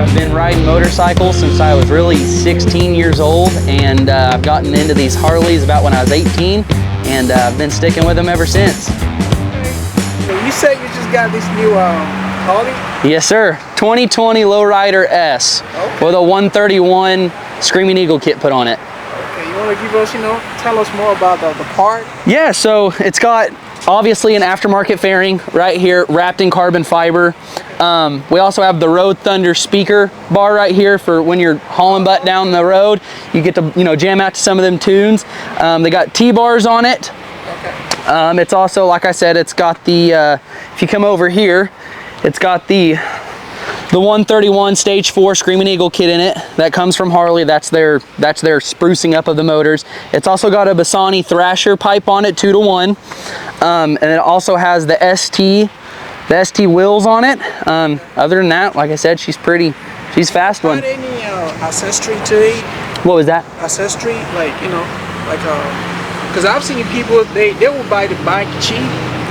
I've been riding motorcycles since I was really 16 years old, and I've gotten into these Harleys about when I was 18, and I've been sticking with them ever since. So you said you just got this new Harley? Yes, sir. 2020 Lowrider S with a 131 Screaming Eagle kit put on it. Okay, you want to give us, tell us more about the part? Yeah, so it's got obviously an aftermarket fairing right here, wrapped in carbon fiber. We also have the Road Thunder speaker bar right here for when you're hauling butt down the road. You get to, jam out to some of them tunes. They got T-bars on it. Okay. It's also, like I said, it's got the, if you come over here, it's got the 131 Stage 4 Screaming Eagle kit in it. That comes from Harley. That's their sprucing up of the motors. It's also got a Bassani Thrasher pipe on it, 2-to-1. And it also has the ST wheels on it. Other than that, like I said, she's fast one. Any accessory to it? What was that? Accessory, because I've seen people, they will buy the bike cheap.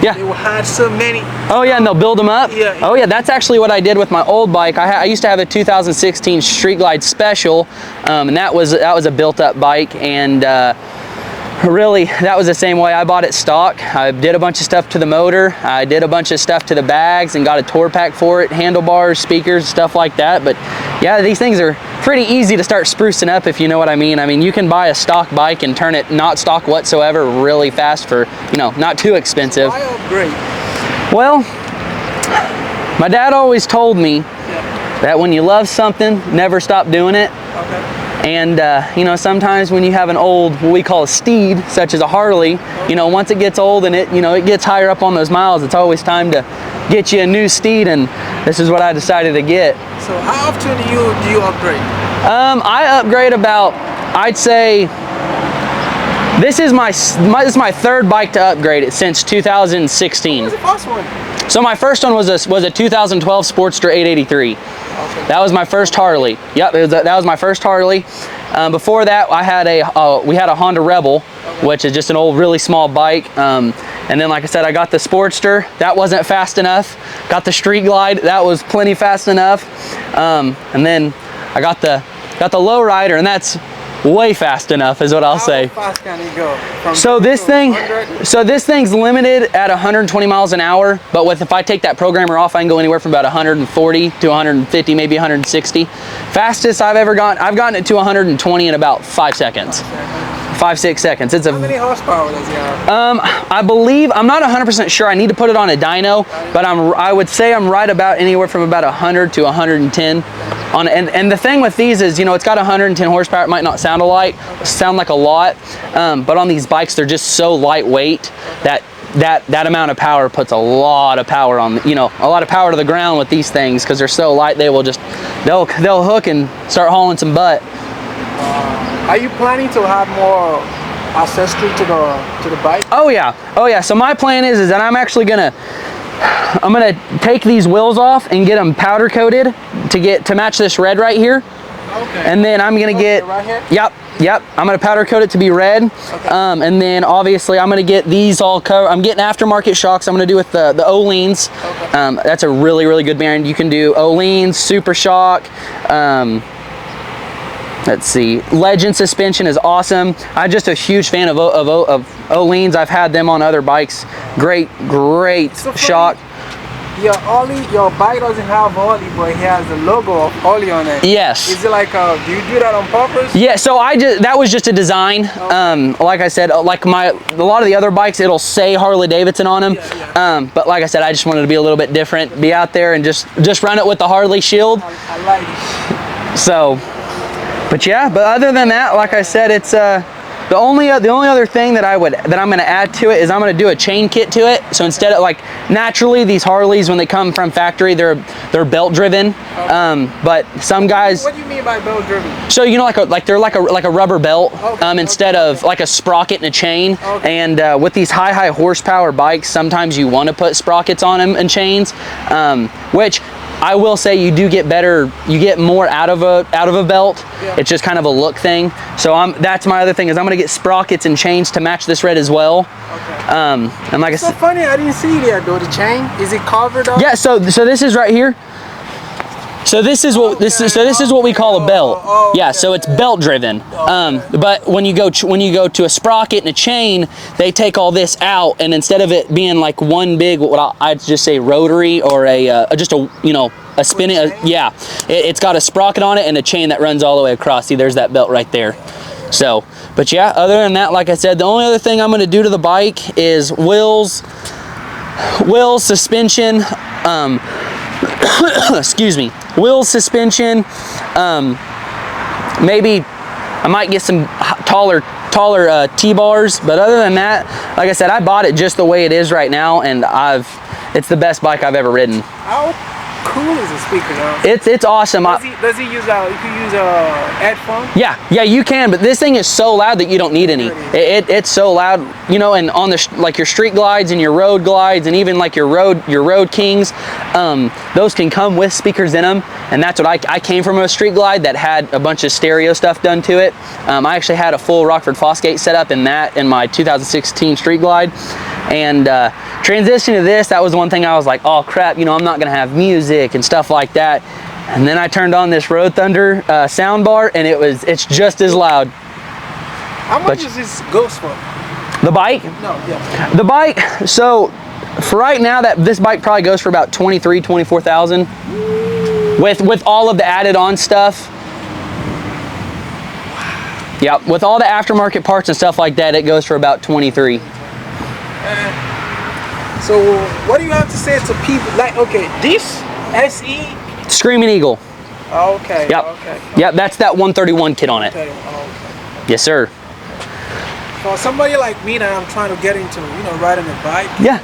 Yeah. They will hide so many. Oh yeah, and they'll build them up? Yeah. Oh yeah, that's actually what I did with my old bike. I used to have a 2016 Street Glide Special, and that was a built up bike, and really, that was the same way. I bought it stock. I did a bunch of stuff to the motor. I did a bunch of stuff to the bags and got a tour pack for it, handlebars, speakers, stuff like that. But yeah, these things are pretty easy to start sprucing up, if you know what I mean. I mean, you can buy a stock bike and turn it not stock whatsoever really fast for, not too expensive. Why upgrade? Well, my dad always told me that when you love something, never stop doing it. Okay. And, sometimes when you have an old, what we call a steed, such as a Harley, once it gets old and it gets higher up on those miles, it's always time to get you a new steed, and this is what I decided to get. So how often do you upgrade? I upgrade about, I'd say, this is my third bike to upgrade it since 2016. What was the first one? So my first one was a 2012 Sportster 883. Okay. That was my first Harley. Yep, that was my first Harley. Before that, we had a Honda Rebel, which is just an old, really small bike. And then, like I said, I got the Sportster. That wasn't fast enough. Got the Street Glide. That was plenty fast enough. And then I got the Lowrider, and that's way fast enough, is what I'll say. How fast can it go? So this thing's limited at 120 miles an hour, but if I take that programmer off, I can go anywhere from about 140 to 150, maybe 160. Fastest I've ever gotten, I've gotten it to 120 in about 5 seconds. 5-6 seconds. How many horsepower does it have? I believe, I'm not 100% sure. I need to put it on a dyno, but I would say I'm right about anywhere from about 100 to 110. And the thing with these is, it's got 110 horsepower. It might not sound like a lot, but on these bikes, they're just so lightweight that amount of power puts a lot of power on, a lot of power to the ground with these things, because they're so light. They'll hook and start hauling some butt. Are you planning to have more accessory to the bike? Oh yeah. So my plan is that I'm gonna take these wheels off and get them powder coated to match this red right here. Okay. And then I'm gonna get right here? Yep. I'm gonna powder coat it to be red. Okay. And then obviously I'm gonna get these all covered. I'm getting aftermarket shocks. I'm gonna do with the Öhlins. Okay. That's a really, really good brand. You can do Öhlins, Super Shock. Let's see, Legend suspension is awesome. I'm just a huge fan of Öhlins. I've had them on other bikes. Great so shock. Your bike doesn't have Harley, but it has the logo of Harley on it. Yes. Is it like do you do that on purpose? Yeah. So that was just a design. Okay. Like I said, like a lot of the other bikes, it'll say Harley Davidson on them. Yeah. But like I said, I just wanted to be a little bit different. Be out there and just run it with the Harley shield. I like it. So. But yeah, but other than that, like I said, it's the only other thing that I'm going to add to it is I'm going to do a chain kit to it. So instead of naturally these Harleys, when they come from factory, they're belt driven. Okay. But some guys. What do you mean by belt driven? So they're like a rubber belt. Okay. Instead of like a sprocket and a chain. Okay. And with these high horsepower bikes, sometimes you want to put sprockets on them and chains, which I will say you do get better, you get more out of a belt. Yeah. It's just kind of a look thing. So that's my other thing is I'm gonna get sprockets and chains to match this red as well. Okay. And like it's so funny, I didn't see that though. The chain, is it covered up? Yeah. So this is right here. So this is what we call a belt. Yeah, so it's belt driven. But when you go to a sprocket and a chain, they take all this out, and instead of it being like one big, what I'd just say rotary or just a a spinning, yeah, it's got a sprocket on it and a chain that runs all the way across. See, there's that belt right there. So, but yeah, other than that, like I said, the only other thing I'm going to do to the bike is wheels, suspension, excuse me, wheels, suspension, maybe I might get some taller T-bars, but other than that, like I said, I bought it just the way it is right now, and it's the best bike I've ever ridden. How cool is the speaker though? It's awesome. Does he use you can use a headphone? Yeah, you can, but this thing is so loud that you don't need any. It's so loud, and on the like your street glides and your road glides and even like your road kings, those can come with speakers in them, and that's what I came from a street glide that had a bunch of stereo stuff done to it. I actually had a full Rockford Fosgate setup in my 2016 street glide, and transition to this, that was one thing I was like, oh crap, I'm not gonna have music and stuff like that. And then I turned on this Road Thunder sound bar, and it's just as loud. How much does this go for? The bike? No, yeah. The bike, so for right now, this bike probably goes for about 24,000 with all of the added on stuff. Yeah, with all the aftermarket parts and stuff like that, it goes for about 23. So what do you have to say to people? Like, okay, this SE Screaming Eagle. Oh, okay. Yep. Okay. Yep, that's that 131 kit on it. Okay. Yes, sir. For somebody like me that I'm trying to get into, riding a bike. Yeah.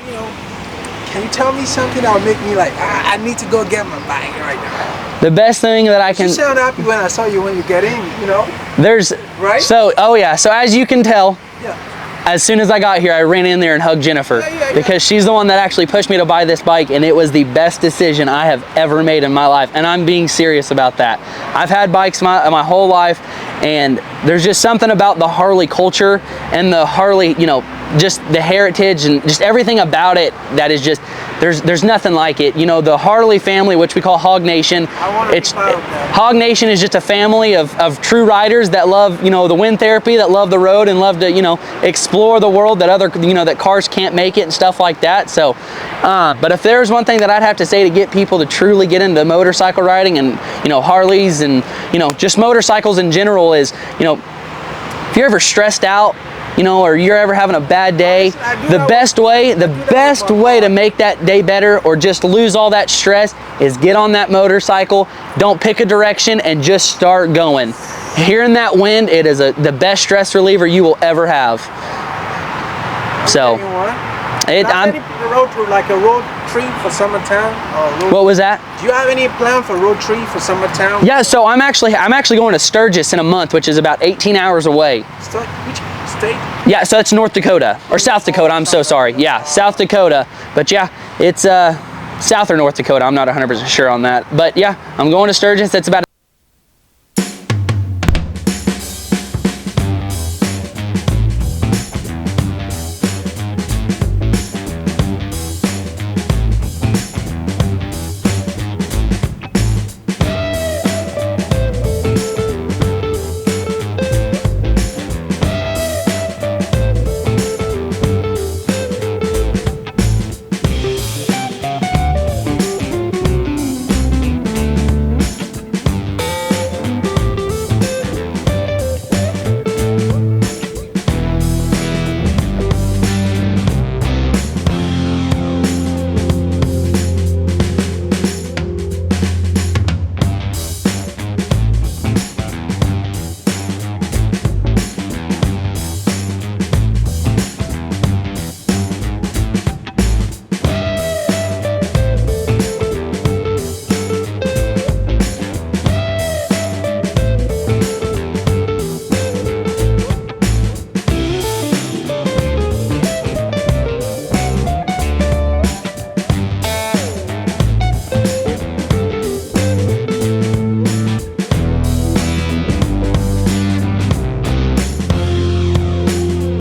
Can you tell me something that will make me like, I need to go get my bike right now? The best thing that I can. You sound happy when I saw you when you get in, There's. Right. So, oh yeah. So as you can tell. Yeah. As soon as I got here, I ran in there and hugged Jennifer because she's the one that actually pushed me to buy this bike, and it was the best decision I have ever made in my life, and I'm being serious about that. I've had bikes my whole life, and there's just something about the Harley culture and the Harley, just the heritage and just everything about it that is just, there's nothing like it. The Harley family, which we call Hog Nation, Hog Nation is just a family of true riders that love, the wind therapy, that love the road and love to, explore the world that that cars can't make it and stuff like that. So, but if there's one thing that I'd have to say to get people to truly get into motorcycle riding and, Harleys and, just motorcycles in general is, if you're ever stressed out, or you're ever having a bad day, the best way to make that day better or just lose all that stress is get on that motorcycle, don't pick a direction, and just start going. Hearing that wind, it is the best stress reliever you will ever have. So, like a road trip for summertime? What was that? Do you have any plan for road trip for summertime? Yeah, so I'm actually going to Sturgis in a month, which is about 18 hours away. Which state? Yeah, so it's North Dakota or South Dakota. I'm so sorry. Yeah, South Dakota. But yeah, it's South or North Dakota. I'm not 100% sure on that. But yeah, I'm going to Sturgis. It's about